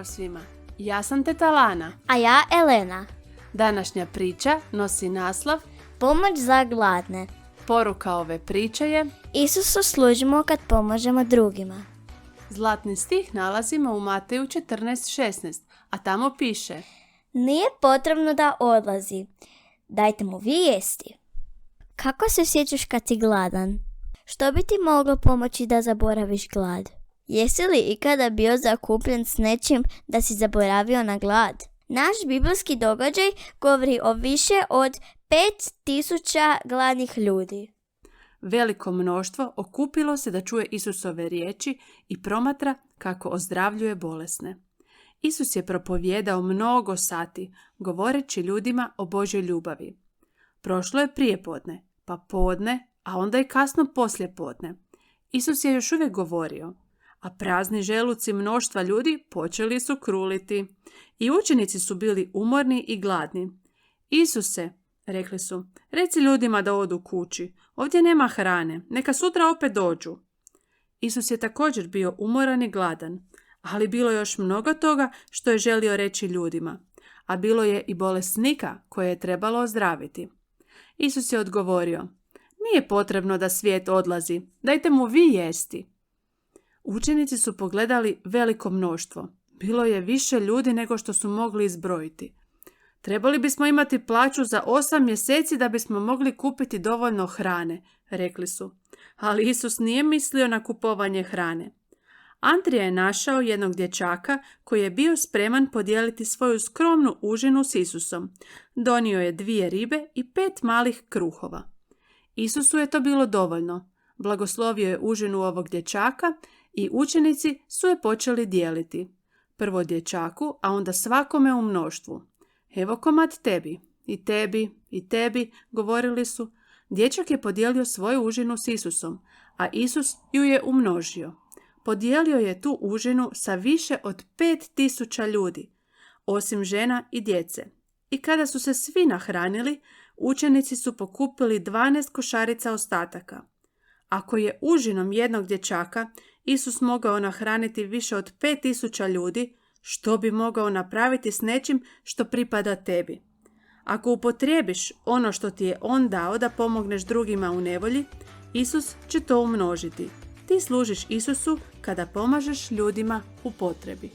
Pozdrav svima, ja sam teta Lana. A ja Elena. Današnja priča nosi naslov Pomoć za gladne. Poruka ove priče je Isusu služimo kad pomažemo drugima. zlatni stih nalazimo u Mateju 14:16, a tamo piše: Nije potrebno da odlazi. Dajte mu vi jesti. Kako se osjećaš kad si gladan? Što bi ti moglo pomoći da zaboraviš glad? Jesi li ikada bio zakupljen s nečim da si zaboravio na glad? Naš biblijski događaj govori o više od 5000 gladnih ljudi. Veliko mnoštvo okupilo se da čuje Isusove riječi i promatra kako ozdravljuje bolesne. Isus je propovijedao mnogo sati, govoreći ljudima o Božjoj ljubavi. Prošlo je prijepodne, pa podne, a onda i kasno poslijepodne. Isus je još uvijek govorio, a prazni želuci mnoštva ljudi počeli su kruliti. I učenici su bili umorni i gladni. Isuse, rekli su, reci ljudima da odu kući. Ovdje nema hrane, neka sutra opet dođu. Isus je također bio umoran i gladan, ali bilo je još mnogo toga što je želio reći ljudima. A bilo je i bolesnika koje je trebalo ozdraviti. Isus je odgovorio, nije potrebno da svijet odlazi, dajte mu vi jesti. Učenici su pogledali veliko mnoštvo. Bilo je više ljudi nego što su mogli izbrojiti. Trebali bismo imati plaću za 8 mjeseci da bismo mogli kupiti dovoljno hrane, rekli su. Ali Isus nije mislio na kupovanje hrane. Andrija je našao jednog dječaka koji je bio spreman podijeliti svoju skromnu užinu s Isusom. Donio je 2 ribe i 5 malih kruhova. Isusu je to bilo dovoljno. Blagoslovio je užinu ovog dječaka i učenici su je počeli dijeliti. Prvo dječaku, a onda svakome u mnoštvu. Evo komad tebi, i tebi, i tebi, govorili su. Dječak je podijelio svoju užinu s Isusom, a Isus ju je umnožio. Podijelio je tu užinu sa više od 5000 ljudi, osim žena i djece. I kada su se svi nahranili, učenici su pokupili 12 košarica ostataka. Ako je užinom jednog dječaka Isus mogao nahraniti više od 5000 ljudi, što bi mogao napraviti s nečim što pripada tebi? Ako upotrijebiš ono što ti je On dao da pomogneš drugima u nevolji, Isus će to umnožiti. Ti služiš Isusu kada pomažeš ljudima u potrebi.